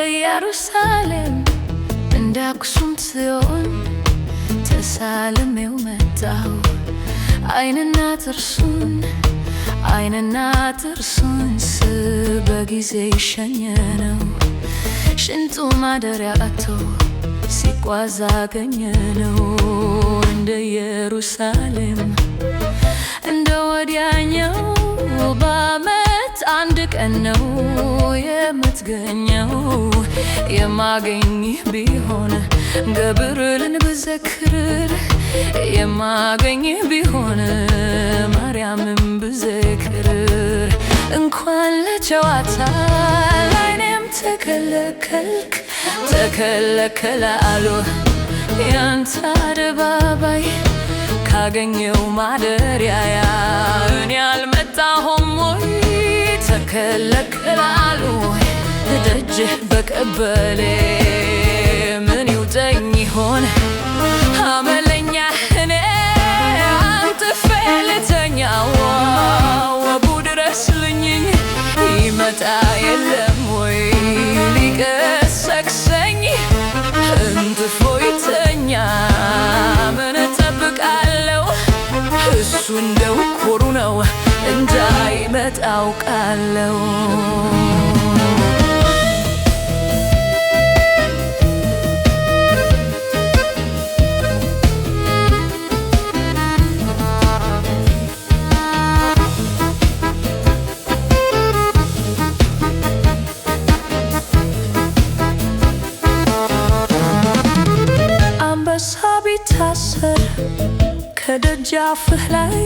ኢየሩሳሌም እንደ አክሱም ጽዮን ተሳልሜው መጣሁ ዓይንና ጥርሱን በጊዜ ሸኘነው ሽንጡ ማደሪያ አጥቶ ሲጓዝ አገኘነው። እንደ ኢየሩሳሌም እንደ ወዲያኛው በዓመት አንድ ቀን ነው የምትገኘው። የማገኝህ ቢሆን ገብርኤልን ብዘክር የማገኝህ ቢሆን ማርያምን ብዘክር እንኳን ለጨዋታ ላይኔም ተከለከለ አሉ ያንተ አደባባይ ካገኘው ማደሪያያ እኔ አልመጣሁም ወይ ተከለከለ አሉ ደጅህ በቀበሌ ምን ይውጠኝ ይሆን አመለኛ እኔ አንጥፌ ልተኛው ወቡ ድረስልኝ ይመጣ የለም ወይ ሊቀሰቅሰኝ እንጥፎ ይተኛ ምን እጠብቃለሁ እሱ እንደው ኩሩ ነው እንዳይመጣ አውቃለሁ። ቢታሰር ከደጃፍህ ላይ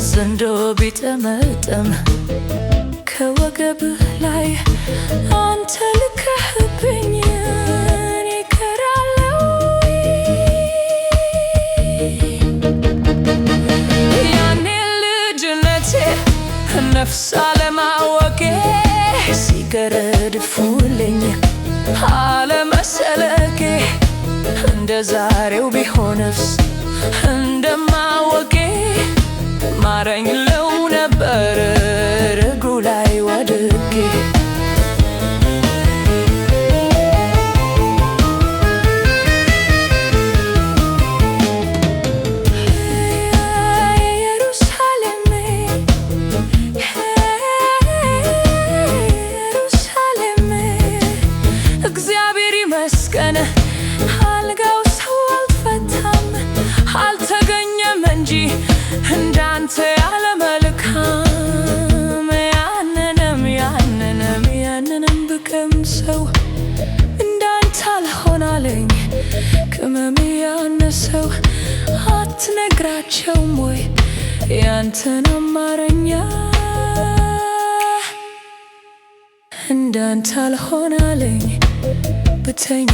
ዘንዶ ቢጠመጠም ከወገብህ ላይ አንተ ልከህብኝ እኔ እቀራለሁ። ያኔ ልጅነቴ ነፍስ አለማወቄ ሲገረድፉልኝ አለመሰለኬ እንደ ዛሬው ቢሆንስ እንደማወቄ ማረኝ ለው ነበር እግሩ ላይ ወድቄ። እግዚአብሔር ይመስገን አልጋው ሰው አልፈታም አልተገኘም እንጂ እንዳንተ ያለ መልካም ያንንም ብቀምሰው እንዳንተ አልሆን አለኝ ቅመም ያነሰው። አትነግራቸውም ወይ ያንተን አማርኛ እንዳንተ አልሆን አለኝ ብተኛ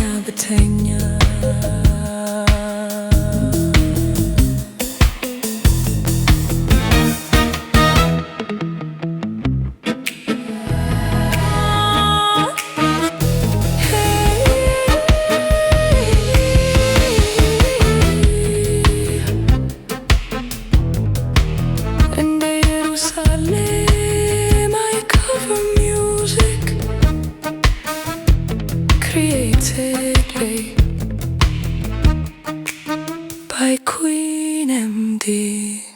እንደ ኢየሩሳሌም I cover music created by Queen MD.